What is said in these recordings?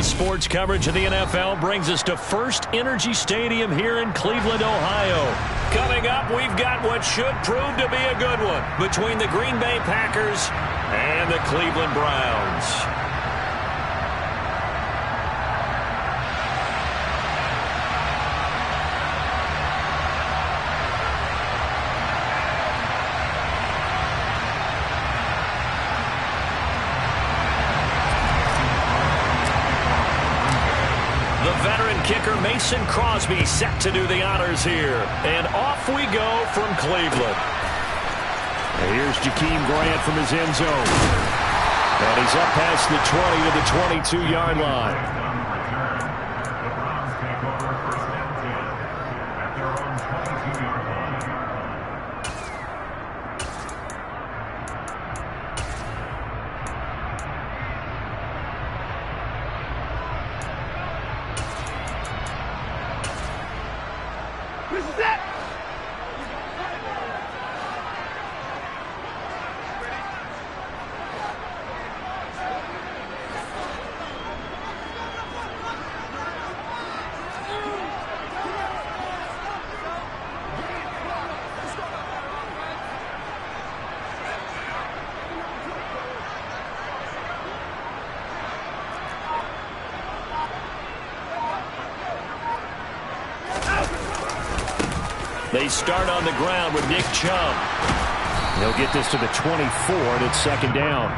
sports coverage of the NFL brings us to First Energy Stadium here in Cleveland, Ohio. Coming up, we've got what should prove to be a good one between the Green Bay Packers and the Cleveland Browns. Kicker Mason Crosby set to do the honors here. And off we go from Cleveland. And here's Jakeem Grant from his end zone. And he's up past the 20 to the 22-yard line. They start on the ground with Nick Chubb. He'll get this to the 24, and it's second down.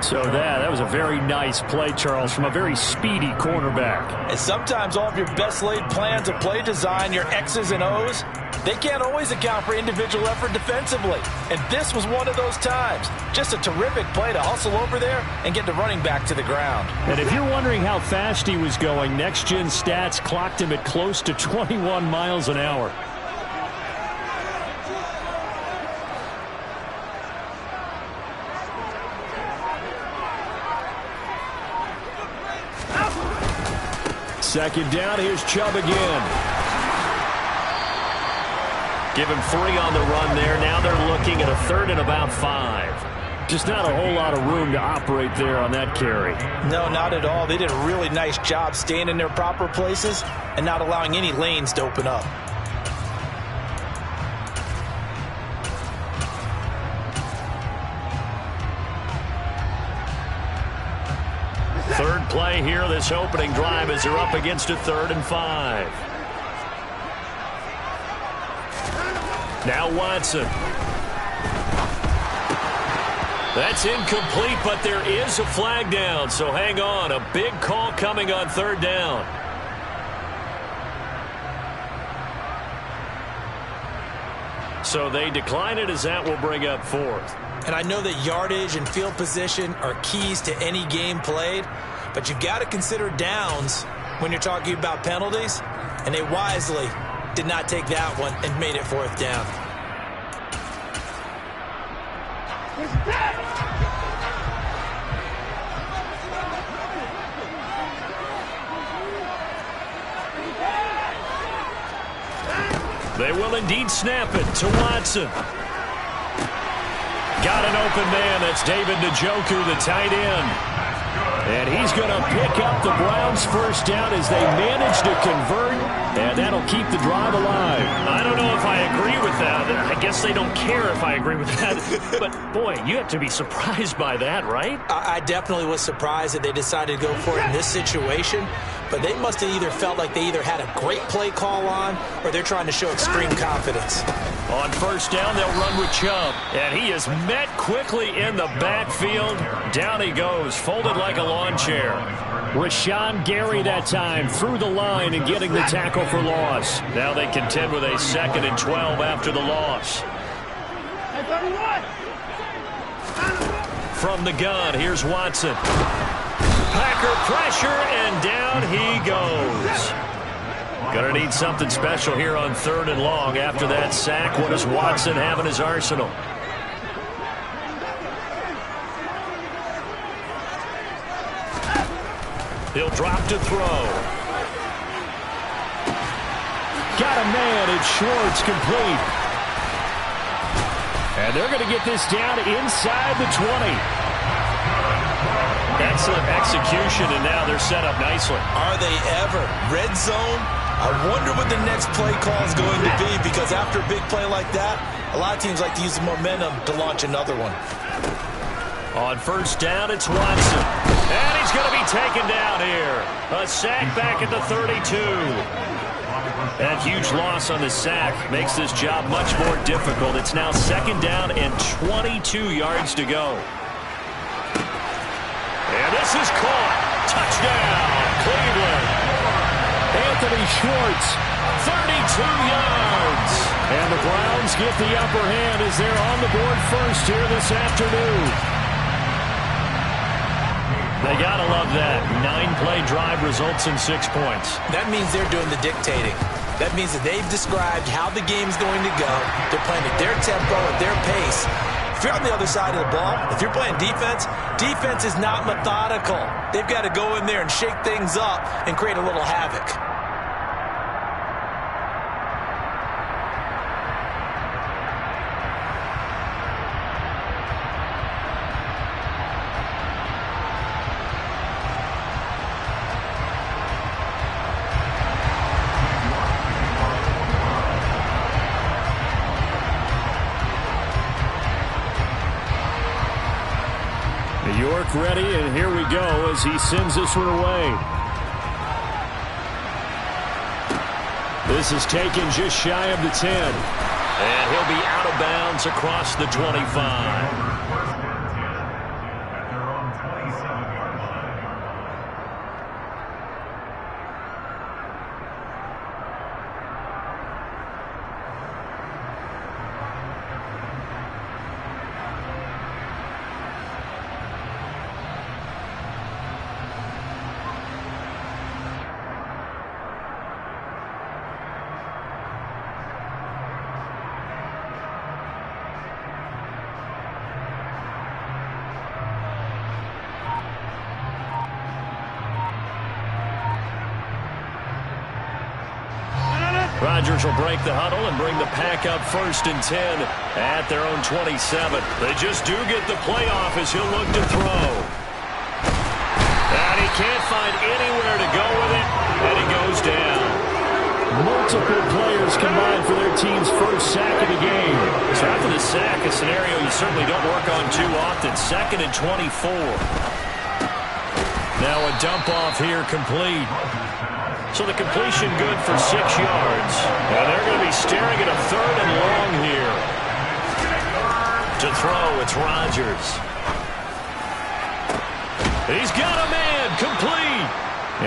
So that was a very nice play, Charles, from a very speedy cornerback. And sometimes all of your best laid plans of play design, your X's and O's, they can't always account for individual effort defensively. And this was one of those times. Just a terrific play to hustle over there and get the running back to the ground. And if you're wondering how fast he was going, Next Gen Stats clocked him at close to 21 miles an hour. Second down, here's Chubb again. Give him 3 on the run there. Now they're looking at a third and about 5. Just not a whole lot of room to operate there on that carry. No, not at all. They did a really nice job staying in their proper places and not allowing any lanes to open up. Third play here, this opening drive, as they're up against a 3rd and 5. Now Watson. That's incomplete, but there is a flag down, so hang on. A big call coming on 3rd down. So they decline it, as that will bring up 4th. And I know that yardage and field position are keys to any game played, but you've got to consider downs when you're talking about penalties, and they wisely did not take that one and made it 4th down. They will indeed snap it to Watson. Got an open man. That's David Njoku, the tight end. And he's going to pick up the Browns' first down as they manage to convert, and that'll keep the drive alive. I don't know if I agree with that. I guess they don't care if I agree with that. But, boy, you have to be surprised by that, right? I definitely was surprised that they decided to go for it in this situation. But they must have either felt like they either had a great play call on or they're trying to show extreme confidence. On first down, they'll run with Chubb. And he is met quickly in the backfield. Down he goes, folded like a lawn chair. Rashawn Gary that time through the line and getting the tackle for loss. Now they contend with a 2nd and 12 after the loss. From the gun, here's Watson. Packer pressure, and down he goes. Gonna need something special here on 3rd and long. After that sack, what does Watson have in his arsenal? He'll drop to throw. Got a man, it's Schwartz, complete. And they're going to get this down inside the 20. Excellent execution, and now they're set up nicely. Are they ever? Red zone? I wonder what the next play call is going to be, because after a big play like that, a lot of teams like to use the momentum to launch another one. On first down, it's Watson. And he's going to be taken down here. A sack back at the 32. That huge loss on the sack makes this job much more difficult. It's now second down and 22 yards to go. And this is caught. Touchdown, Cleveland. Anthony Schwartz, 32 yards. And the Browns get the upper hand as they're on the board first here this afternoon. They gotta love that. 9-play drive results in 6 points. That means they're doing the dictating. That means that they've described how the game's going to go. They're playing at their tempo, at their pace. If you're on the other side of the ball, if you're playing defense, defense is not methodical. They've got to go in there and shake things up and create a little havoc. York ready, and here we go as he sends this one away. This is taken just shy of the 10. And he'll be out of bounds across the 25. Rodgers will break the huddle and bring the pack up first and 10 at their own 27. They just do get the playoff as he'll look to throw. And he can't find anywhere to go with it, and he goes down. Multiple players combined for their team's first sack of the game. So after the sack, a scenario you certainly don't work on too often. Second and 24. Now a dump off here complete. So the completion good for 6 yards. And they're going to be staring at a third and long here. To throw, it's Rodgers. He's got a man, complete.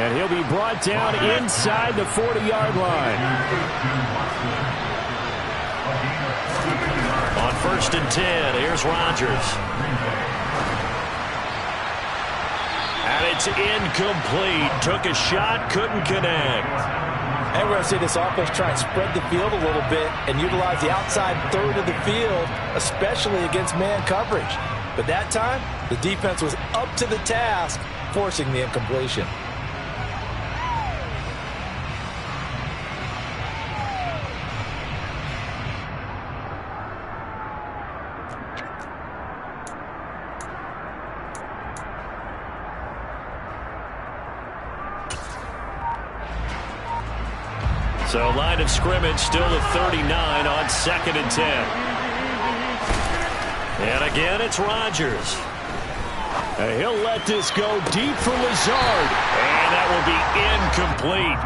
And he'll be brought down inside the 40-yard line. On first and 10, here's Rodgers. And it's incomplete. Took a shot, couldn't connect. And we're going to see this offense try and spread the field a little bit and utilize the outside third of the field, especially against man coverage. But that time, the defense was up to the task, forcing the incompletion. So line of scrimmage still at 39 on second and 10. And again, it's Rodgers. And he'll let this go deep for Lazard. And that will be incomplete.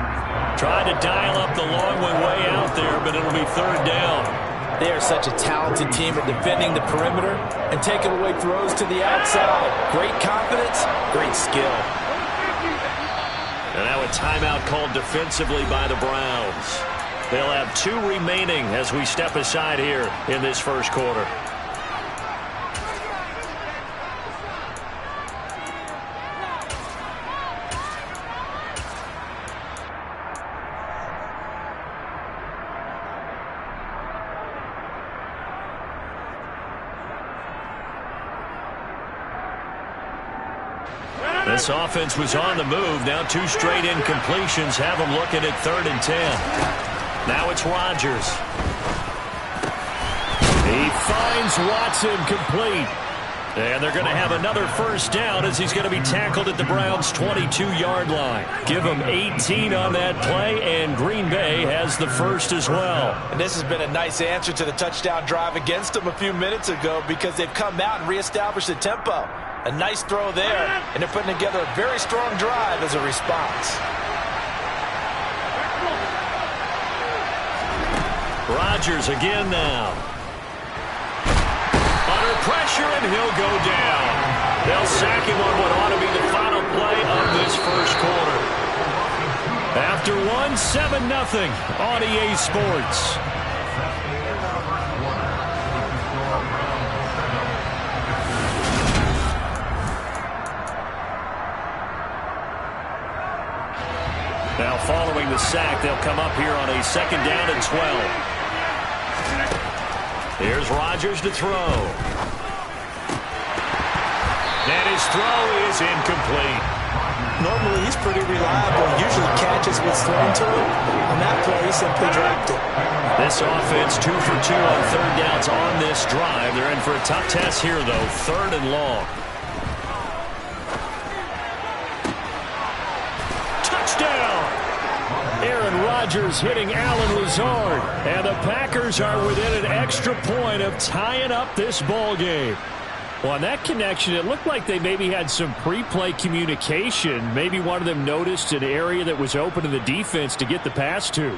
Tried to dial up the long way out there, but it'll be third down. They are such a talented team at defending the perimeter and taking away throws to the outside. Great confidence, great skill. And now a timeout called defensively by the Browns. They'll have 2 remaining as we step aside here in this first quarter. This offense was on the move. Now 2 straight incompletions have them looking at third and 10. Now it's Rodgers. He finds Watson complete. And they're going to have another first down as he's going to be tackled at the Browns' 22-yard line. Give him 18 on that play, and Green Bay has the first as well. And this has been a nice answer to the touchdown drive against them a few minutes ago because they've come out and reestablished the tempo. A nice throw there, and they're putting together a very strong drive as a response. Rodgers again now. Under pressure, and he'll go down. They'll sack him on what ought to be the final play of this first quarter. After 7-0 on EA Sports. Now following the sack, they'll come up here on a 2nd down and 12. Here's Rodgers to throw. And his throw is incomplete. Normally, he's pretty reliable. Usually catches what's thrown to him. On that play, he simply dropped it. This offense 2 for 2 on 3rd downs on this drive. They're in for a tough test here, though. 3rd and long. Touchdown! Aaron Rodgers hitting Allen Lazard. And the Packers are within an extra point of tying up this ball game. Well, on that connection, it looked like they maybe had some pre-play communication. Maybe one of them noticed an area that was open to the defense to get the pass to.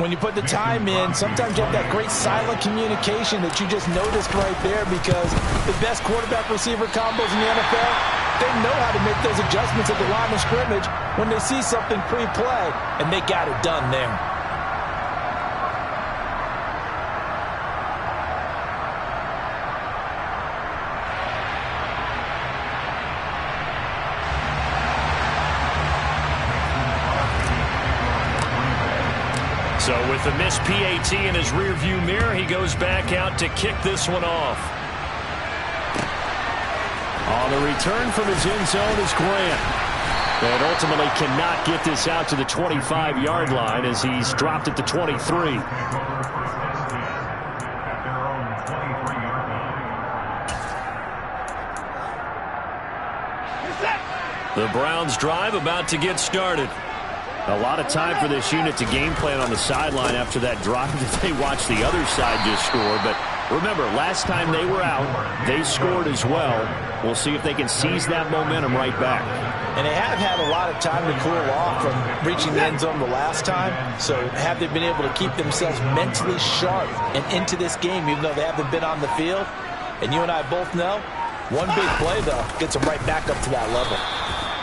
When you put the time in, sometimes you have that great silent communication that you just noticed right there because the best quarterback-receiver combos in the NFL, they know how to make those adjustments at the line of scrimmage when they see something pre-play, and they got it done there. So with the missed PAT in his rearview mirror, he goes back out to kick this one off. On the return from his end zone is Grant. And ultimately cannot get this out to the 25-yard line as he's dropped at the 23. The Browns drive about to get started. A lot of time for this unit to game plan on the sideline after that drive that they watched the other side just score. But remember, last time they were out, they scored as well. We'll see if they can seize that momentum right back. And they have had a lot of time to cool off from reaching the end zone the last time. So have they been able to keep themselves mentally sharp and into this game, even though they haven't been on the field? And you and I both know, one big play, though, gets them right back up to that level.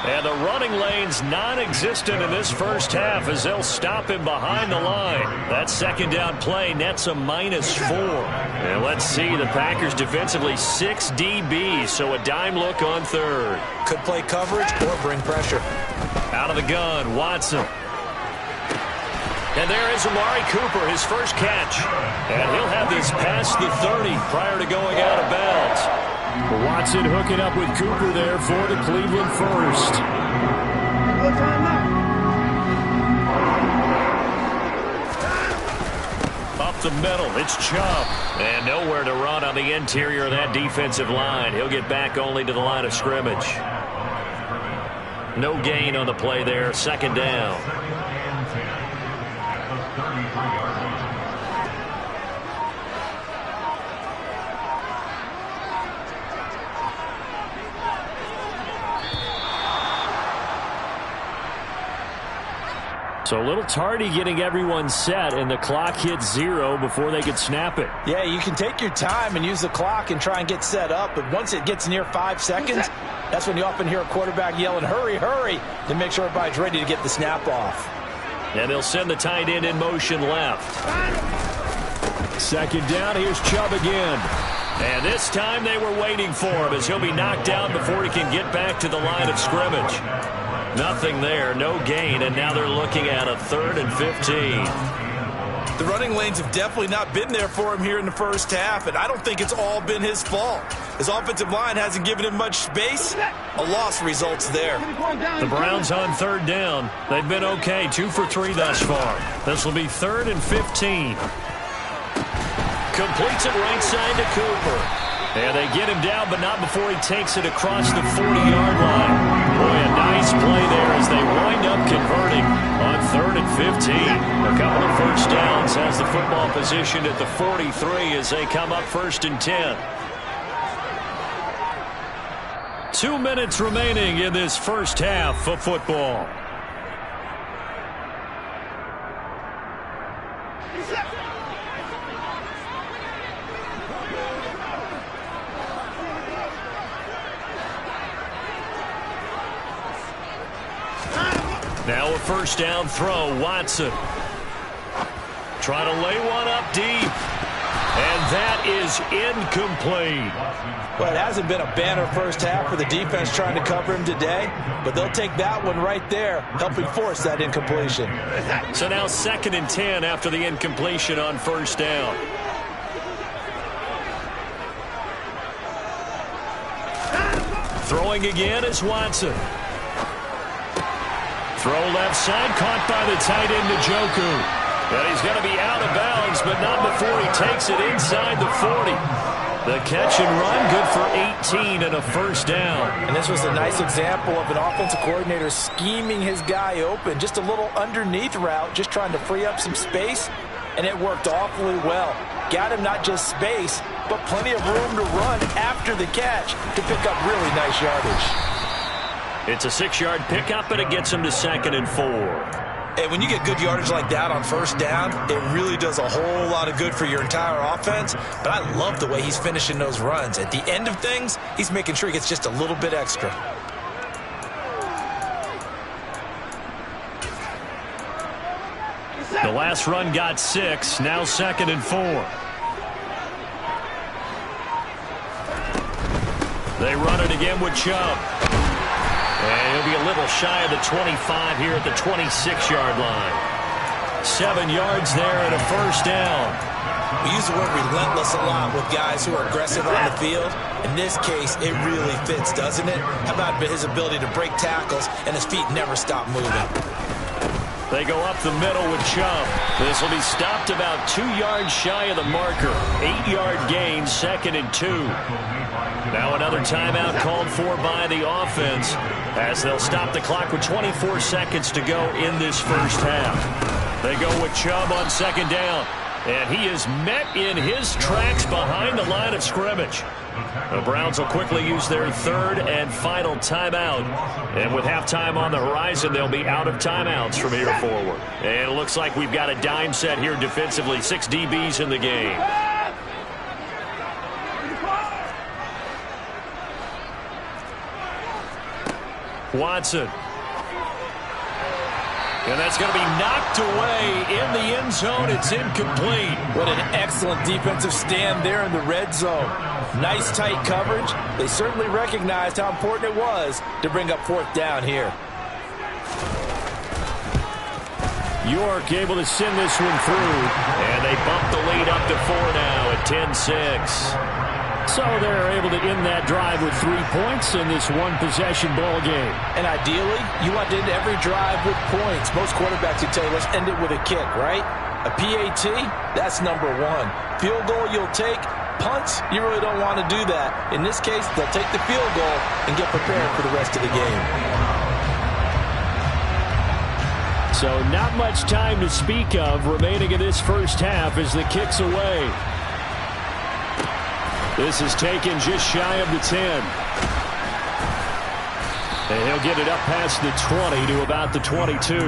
And the running lane's non-existent in this first half as they'll stop him behind the line. That 2nd down play nets a -4. And let's see, the Packers defensively 6 DBs, so a dime look on 3rd. Could play coverage or bring pressure. Out of the gun, Watson. And there is Amari Cooper, his first catch. And he'll have this past the 30 prior to going out of bounds. Watson hooking up with Cooper there for the Cleveland first. Up the middle, it's Chubb. And nowhere to run on the interior of that defensive line. He'll get back only to the line of scrimmage. No gain on the play there, 2nd down. So a little tardy getting everyone set, and the clock hits 0 before they could snap it. Yeah, you can take your time and use the clock and try and get set up, but once it gets near 5 seconds, that's when you often hear a quarterback yelling, hurry, hurry, to make sure everybody's ready to get the snap off. And they'll send the tight end in motion left. 2nd down, here's Chubb again. And this time they were waiting for him as he'll be knocked down before he can get back to the line of scrimmage. Nothing there, no gain, and now they're looking at a 3rd and 15. The running lanes have definitely not been there for him here in the first half, and I don't think it's all been his fault. His offensive line hasn't given him much space. A loss results there. The Browns on 3rd down. They've been okay, 2 for 3 thus far. This will be 3rd and 15. Completes it right side to Cooper. And they get him down, but not before he takes it across the 40-yard line. Boy, a nice play there as they wind up converting on 3rd and 15. A couple of first downs has the football positioned at the 43 as they come up 1st and 10. 2 minutes remaining in this first half of football. Now a first down throw, Watson. Trying to lay one up deep. And that is incomplete. Well, it hasn't been a banner first half for the defense trying to cover him today, but they'll take that one right there, helping force that incompletion. So now 2nd and 10 after the incompletion on first down. Throwing again is Watson. Throw left side, caught by the tight end, Njoku. And he's going to be out of bounds, but not before he takes it inside the 40. The catch and run, good for 18 and a first down. And this was a nice example of an offensive coordinator scheming his guy open. Just a little underneath route, just trying to free up some space, and it worked awfully well. Got him not just space, but plenty of room to run after the catch to pick up really nice yardage. It's a 6-yard pickup, and it gets him to 2nd and 4. And when you get good yardage like that on first down, it really does a whole lot of good for your entire offense. But I love the way he's finishing those runs. At the end of things, he's making sure he gets just a little bit extra. The last run got 6, now 2nd and 4. They run it again with Chubb. And he'll be a little shy of the 25 here at the 26-yard line. 7 yards there and a first down. We use the word relentless a lot with guys who are aggressive on the field. In this case, it really fits, doesn't it? How about his ability to break tackles and his feet never stop moving? They go up the middle with Chubb. This will be stopped about 2 yards shy of the marker. 8-yard gain, 2nd and 2. Now another timeout called for by the offense as they'll stop the clock with 24 seconds to go in this first half. They go with Chubb on 2nd down, and he is met in his tracks behind the line of scrimmage. The Browns will quickly use their 3rd and final timeout. And with halftime on the horizon, they'll be out of timeouts from here forward. And it looks like we've got a dime set here defensively. 6 DBs in the game. Watson. And that's going to be knocked away in the end zone. It's incomplete. What an excellent defensive stand there in the red zone. Nice tight coverage. They certainly recognized how important it was to bring up 4th down here. York able to send this one through. And they bump the lead up to 4 now at 10-6. So they're able to end that drive with 3 points in this one-possession ball game. And ideally, you want to end every drive with points. Most quarterbacks would tell you, let's end it with a kick, right? A PAT, that's number 1. Field goal you'll take. Punts, you really don't want to do that. In this case, they'll take the field goal and get prepared for the rest of the game. So not much time to speak of remaining in this first half as the kick's away. This is taken just shy of the 10. And he'll get it up past the 20 to about the 22.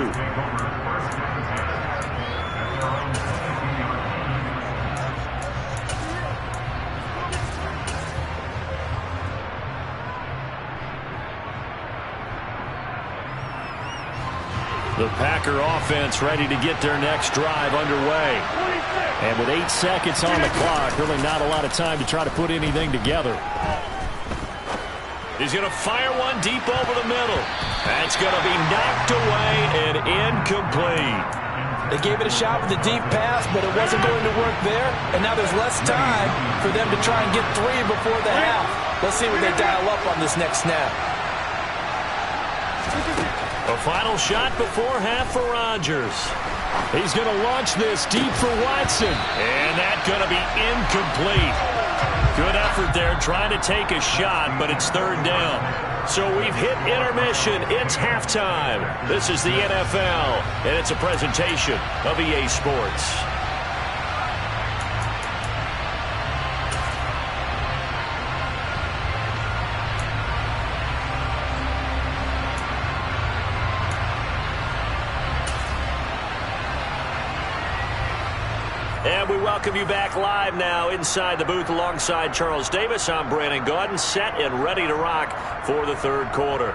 The Packer offense ready to get their next drive underway. And with 8 seconds on the clock, really not a lot of time to try to put anything together. He's going to fire one deep over the middle. That's going to be knocked away and incomplete. They gave it a shot with the deep pass, but it wasn't going to work there. And now there's less time for them to try and get 3 before the half. Let's see what they dial up on this next snap. A final shot before half for Rodgers. He's going to launch this deep for Watson. And that's going to be incomplete. Good effort there trying to take a shot, but it's third down. So we've hit intermission. It's halftime. This is the NFL, and it's a presentation of EA Sports. And we welcome you back live now inside the booth alongside Charles Davis. I'm Brandon Gaudin, set and ready to rock for the third quarter.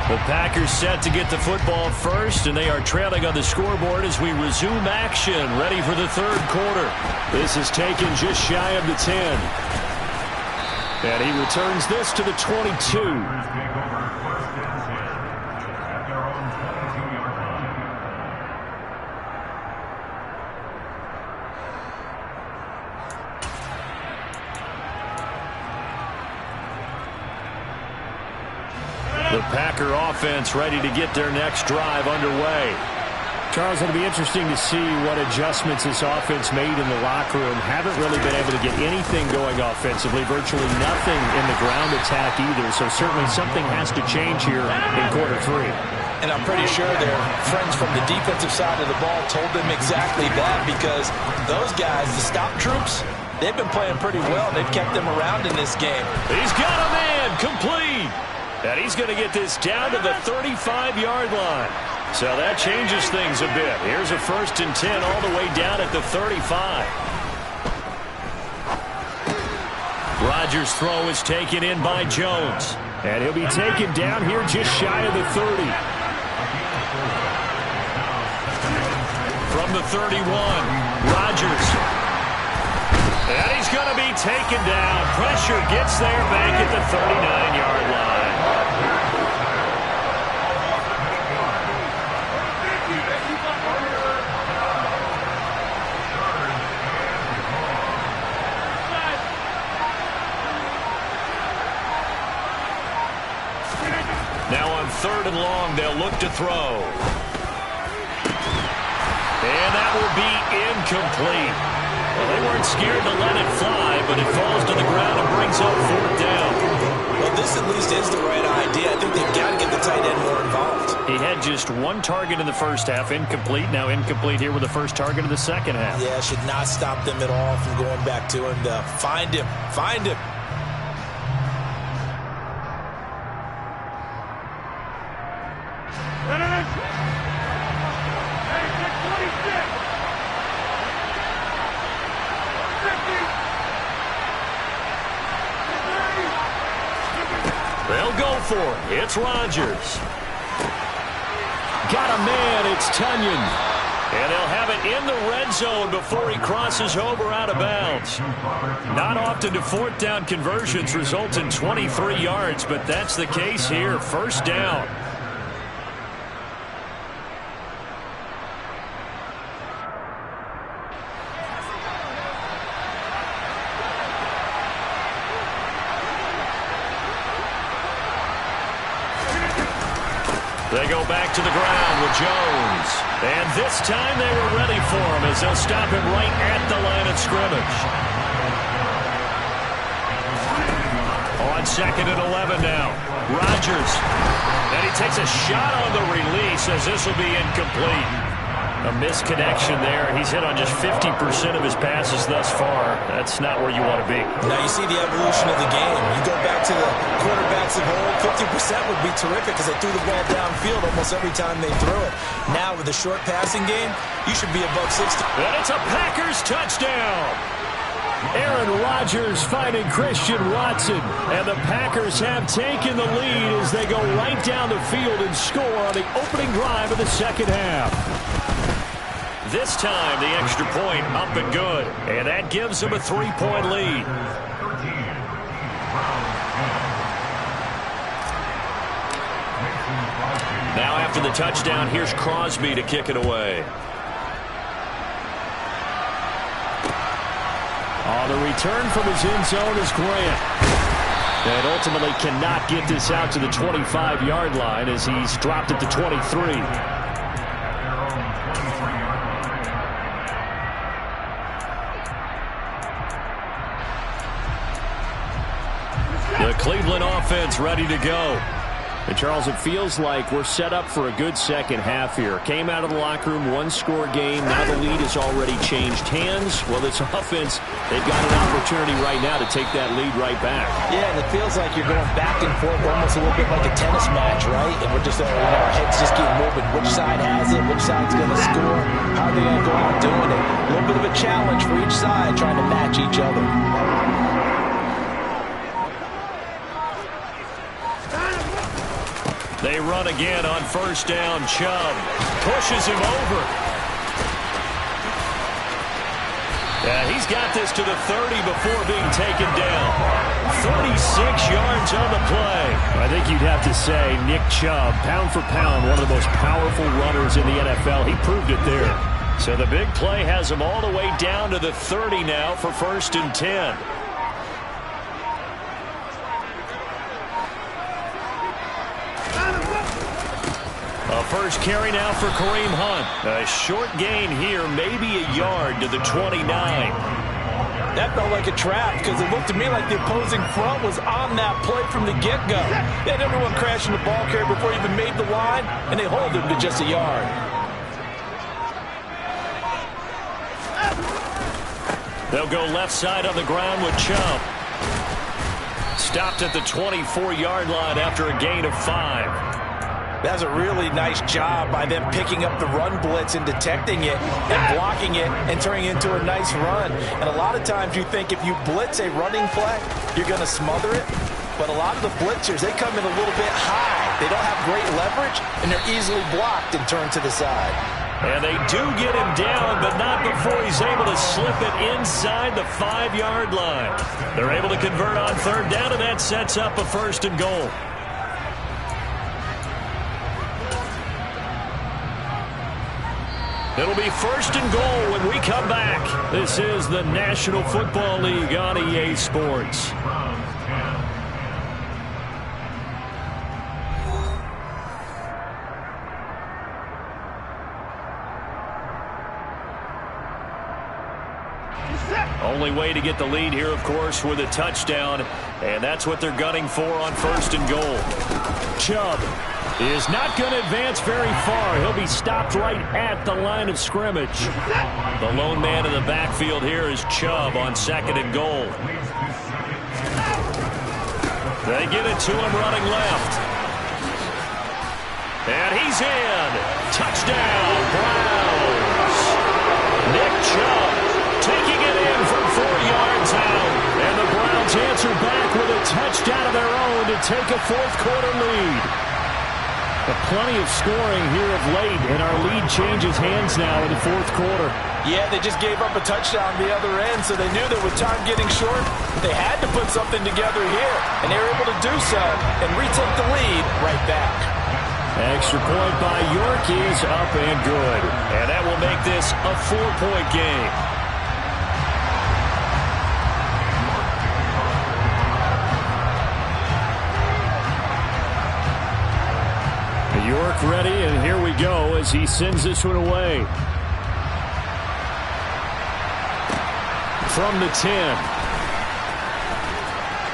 The Packers set to get the football first, and they are trailing on the scoreboard as we resume action, ready for the third quarter. This is taken just shy of the 10. And he returns this to the 22. The Packer offense ready to get their next drive underway. Charles, it'll be interesting to see what adjustments this offense made in the locker room. Haven't really been able to get anything going offensively, virtually nothing in the ground attack either. So certainly something has to change here in quarter three. And I'm pretty sure their friends from the defensive side of the ball told them exactly that, because those guys, the stop troops, they've been playing pretty well. They've kept them around in this game. He's got a man complete. And he's going to get this down to the 35-yard line. So that changes things a bit. Here's a 1st and 10 all the way down at the 35. Rodgers' throw is taken in by Jones. And he'll be taken down here just shy of the 30. From the 31, Rodgers. And he's going to be taken down. Pressure gets there back at the 39-yard line. Now on 3rd and long, they'll look to throw. And that will be incomplete. Well, they weren't scared to let it fly, but it falls to the ground and brings up 4th down. Well, this at least is the right idea. I think they've got to get the tight end more involved. He had just one target in the first half, incomplete. Now incomplete here with the first target of the second half. Yeah, should not stop them at all from going back to him to find him. Find him. They'll go for it. It's Rodgers. Got a man. It's Tunyon. And they'll have it in the red zone before he crosses over out of bounds. Not often do 4th down conversions result in 23 yards, but that's the case here. 1st down. They go back to the ground with Jones. And this time they were ready for him as they'll stop him right at the line of scrimmage. On 2nd and 11 now. Rodgers. And he takes a shot on the release as this will be incomplete. A misconnection there. He's hit on just 50% of his passes thus far. That's not where you want to be. Now you see the evolution of the game. You go back to the quarterbacks of old, 50% would be terrific because they threw the ball downfield almost every time they threw it. Now with a short passing game, you should be above 60. And it's a Packers touchdown. Aaron Rodgers finding Christian Watson. And the Packers have taken the lead as they go right down the field and score on the opening drive of the second half. This time, the extra point up and good. And that gives them a 3-point lead. Now after the touchdown, here's Crosby to kick it away. The return from his end zone is Grant. And ultimately cannot get this out to the 25-yard line as he's dropped at the 23. The Cleveland offense ready to go. And Charles, it feels like we're set up for a good second half here. Came out of the locker room, one-score game. Now the lead has already changed hands. Well, this offense, they've got an opportunity right now to take that lead right back. Yeah, and it feels like you're going back and forth almost a little bit like a tennis match, right? And we're just, our heads just keep moving. Which side has it? Which side's going to score? How are they going to go out doing it? A little bit of a challenge for each side trying to match each other. They run again on first down. Chubb pushes him over. Yeah, he's got this to the 30 before being taken down. 36 yards on the play. I think you'd have to say Nick Chubb, pound for pound, one of the most powerful runners in the NFL. He proved it there. So the big play has him all the way down to the 30 now for 1st and 10. First carry now for Kareem Hunt. A short gain here, maybe a yard to the 29. That felt like a trap because it looked to me like the opposing front was on that play from the get-go. They had everyone crashing the ball carrier before he even made the line, and they hold him to just a yard. They'll go left side on the ground with Chubb. Stopped at the 24-yard line after a gain of 5. That's a really nice job by them picking up the run blitz and detecting it and blocking it and turning it into a nice run. And a lot of times you think if you blitz a running play, you're going to smother it. But a lot of the blitzers, they come in a little bit high. They don't have great leverage, and they're easily blocked and turned to the side. And they do get him down, but not before he's able to slip it inside the 5-yard line. They're able to convert on third down, and that sets up a 1st and goal. It'll be 1st and goal when we come back. This is the National Football League on EA Sports. Only way to get the lead here, of course, with a touchdown. And that's what they're gunning for on 1st and goal. Chubb is not going to advance very far. He'll be stopped right at the line of scrimmage. The lone man in the backfield here is Chubb on 2nd and goal. They get it to him running left. And he's in. Touchdown, Browns. Nick Chubb taking it in from 4 yards out. And the Browns answer back with a touchdown of their own to take a 4th quarter lead. But plenty of scoring here of late, and our lead changes hands now in the 4th quarter. Yeah, they just gave up a touchdown the other end, so they knew that with time getting short, they had to put something together here, and they were able to do so and retake the lead right back. Extra point by York is up and good, and that will make this a 4-point game. York ready, and here we go as he sends this one away. From the 10.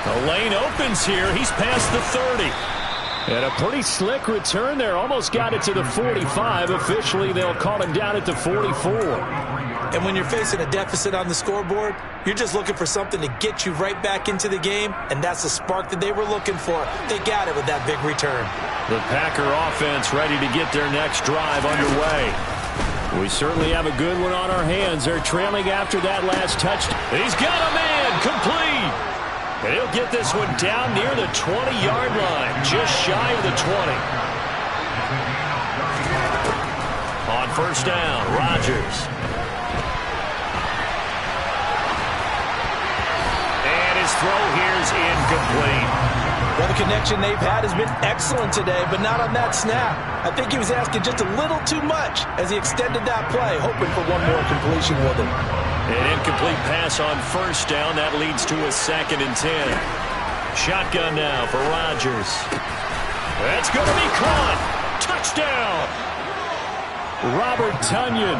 The lane opens here. He's past the 30. And a pretty slick return there. Almost got it to the 45. Officially, they'll call him down at the 44. And when you're facing a deficit on the scoreboard, you're just looking for something to get you right back into the game, and that's the spark that they were looking for. They got it with that big return. The Packer offense ready to get their next drive underway. We certainly have a good one on our hands. They're trailing after that last touchdown. He's got a man, complete. And he'll get this one down near the 20-yard line, just shy of the 20. On first down, Rodgers. And his throw here is incomplete. Well, the connection they've had has been excellent today, but not on that snap. I think he was asking just a little too much as he extended that play, hoping for one more completion with him. An incomplete pass on first down. That leads to a 2nd and 10. Shotgun now for Rodgers. That's going to be caught. Touchdown. Robert Tonyan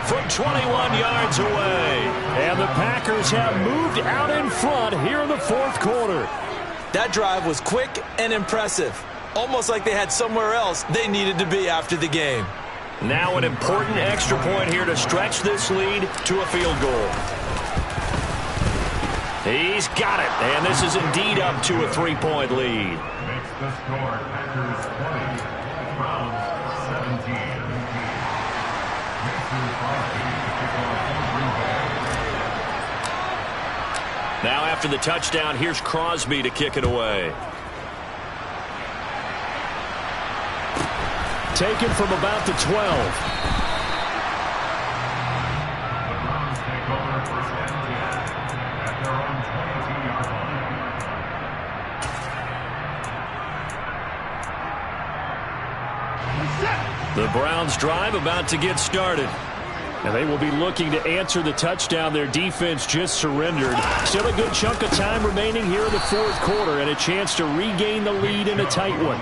from 21 yards away. And the Packers have moved out in front here in the 4th quarter. That drive was quick and impressive. Almost like they had somewhere else they needed to be after the game. Now an important extra point here to stretch this lead to a field goal. He's got it. And this is indeed up to a 3-point lead. Makes the score Packers 20, Browns 17. Now after the touchdown, here's Crosby to kick it away. Taken from about the 12. The Browns take over 1st and 10 at their own 22-yard line. The Browns drive about to get started. And they will be looking to answer the touchdown their defense just surrendered. Still a good chunk of time remaining here in the 4th quarter and a chance to regain the lead in a tight one.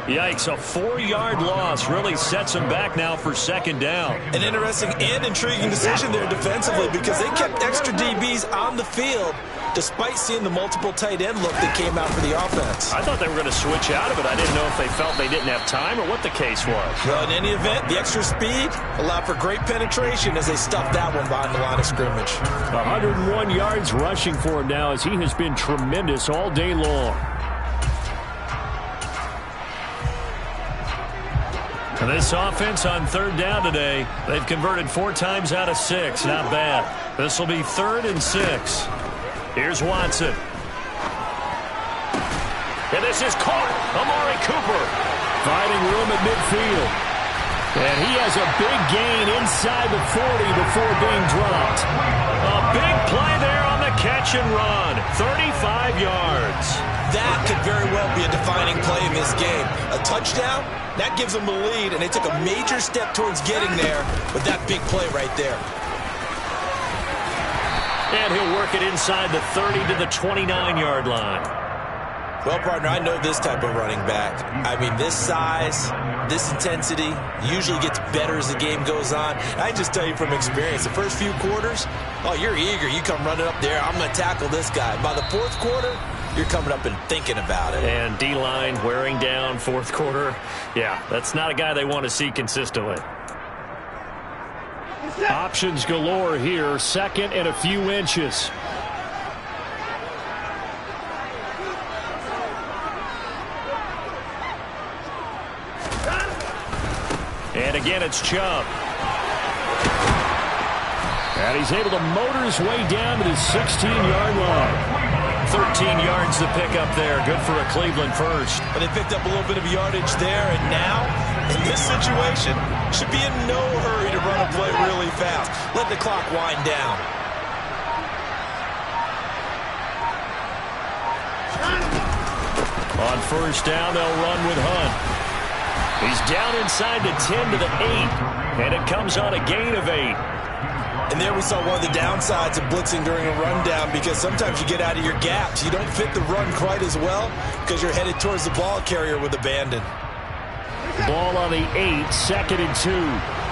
Yikes, a 4-yard loss really sets them back now for 2nd down. An interesting and intriguing decision there defensively because they kept extra DBs on the field despite seeing the multiple tight end look that came out for the offense. I thought they were going to switch out of it. I didn't know if they felt they didn't have time or what the case was. Well, in any event, the extra speed allowed for great penetration as they stuffed that one behind the line of scrimmage. 101 yards rushing for him now as he has been tremendous all day long. And this offense on 3rd down today, they've converted 4 times out of 6. Not bad. This will be 3rd and 6. Here's Watson. And this is caught. Amari Cooper finding room at midfield. And he has a big gain inside the 40 before being dropped. A big play there on the catch and run. 35 yards. That could very well be a defining play in this game. A touchdown, that gives them the lead, and they took a major step towards getting there with that big play right there. And he'll work it inside the 30 to the 29-yard line. Well, partner, I know this type of running back. I mean, this size, this intensity usually gets better as the game goes on. I just tell you from experience, the first few quarters, oh, you're eager. You come running up there, I'm going to tackle this guy. By the 4th quarter, you're coming up and thinking about it. And D-line wearing down 4th quarter. Yeah, that's not a guy they want to see consistently. Options galore here. 2nd and a few inches. And again, it's Chubb. And he's able to motor his way down to the 16-yard line. 13 yards to pick up there. Good for a Cleveland first. But they picked up a little bit of yardage there, and now, in this situation, should be in no hurry to run a play really fast. Let the clock wind down. On 1st down, they'll run with Hunt. He's down inside the 10 to the 8, and it comes on a gain of 8. And there we saw one of the downsides of blitzing during a rundown because sometimes you get out of your gaps. You don't fit the run quite as well because you're headed towards the ball carrier with abandon. Ball on the 8, 2nd and 2.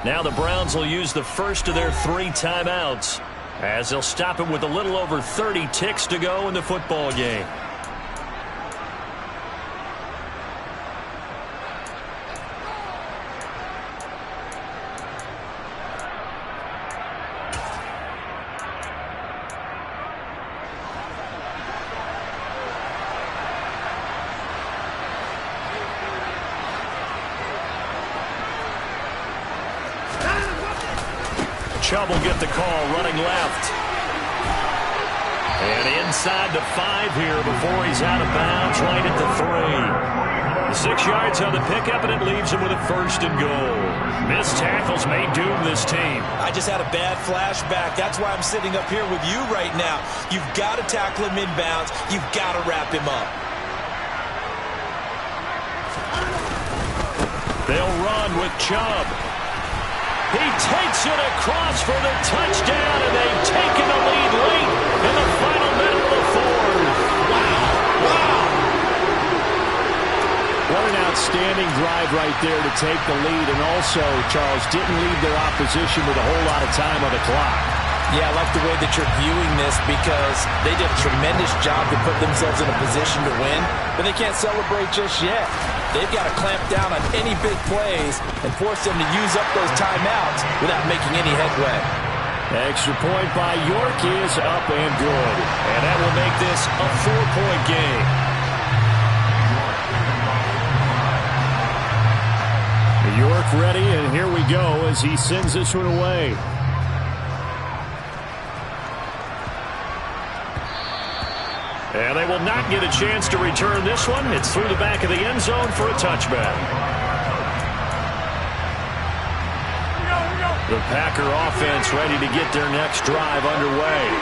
Now the Browns will use the first of their 3 timeouts as they'll stop it with a little over 30 ticks to go in the football game. Chubb will get the call running left. And inside the 5 here before he's out of bounds, right at the 3. 6 yards on the pickup, and it leaves him with a 1st and goal. Missed tackles may doom this team. I just had a bad flashback. That's why I'm sitting up here with you right now. You've got to tackle him inbounds. You've got to wrap him up. They'll run with Chubb. He takes it across for the touchdown, and they've taken the lead late in the final minute of the 4th. Wow. What an outstanding drive right there to take the lead, and also, Charles, didn't leave their opposition with a whole lot of time on the clock. Yeah, I like the way that you're viewing this because they did a tremendous job to put themselves in a position to win, but they can't celebrate just yet. They've got to clamp down on any big plays and force them to use up those timeouts without making any headway. Extra point by York is up and good, and that will make this a 4-point game. York ready, and here we go as he sends this one away. And they will not get a chance to return this one. It's through the back of the end zone for a touchback. The Packer offense ready to get their next drive underway.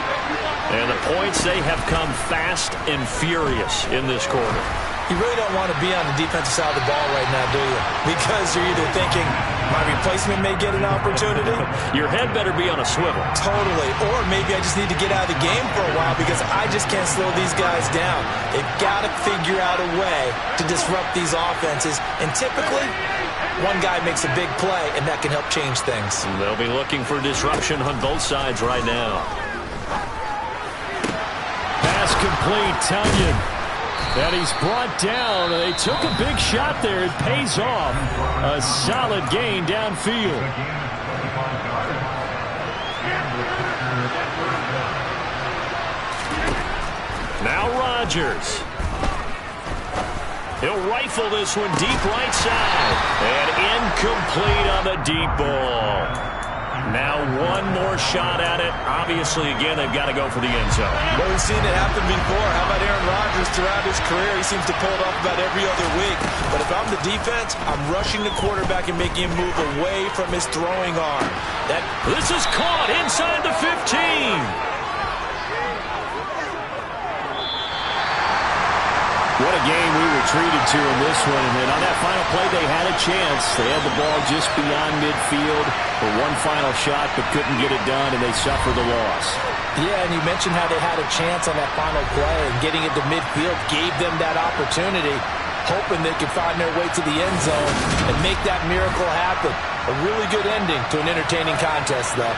And the points, they have come fast and furious in this quarter. You really don't want to be on the defensive side of the ball right now, do you? Because you're either thinking, my replacement may get an opportunity. Your head better be on a swivel. Totally. Or maybe I just need to get out of the game for a while because I just can't slow these guys down. They've got to figure out a way to disrupt these offenses. And typically, one guy makes a big play, and that can help change things. And they'll be looking for disruption on both sides right now. Pass complete, Tunyon. And he's brought down. They took a big shot there. It pays off. A solid gain downfield. Now Rodgers. He'll rifle this one deep right side. And incomplete on the deep ball. Now one more shot at it. Obviously, again, they've got to go for the end zone. Well, we've seen it happen before. How about Aaron Rodgers throughout his career? He seems to pull it off about every other week. But if I'm the defense, I'm rushing the quarterback and making him move away from his throwing arm. This is caught inside the 15. What a game we were treated to in this one. And then on that final play, they had a chance. They had the ball just beyond midfield for one final shot, but couldn't get it done, and they suffered the loss. Yeah, and you mentioned how they had a chance on that final play, and getting it to midfield gave them that opportunity, hoping they could find their way to the end zone and make that miracle happen. A really good ending to an entertaining contest, though.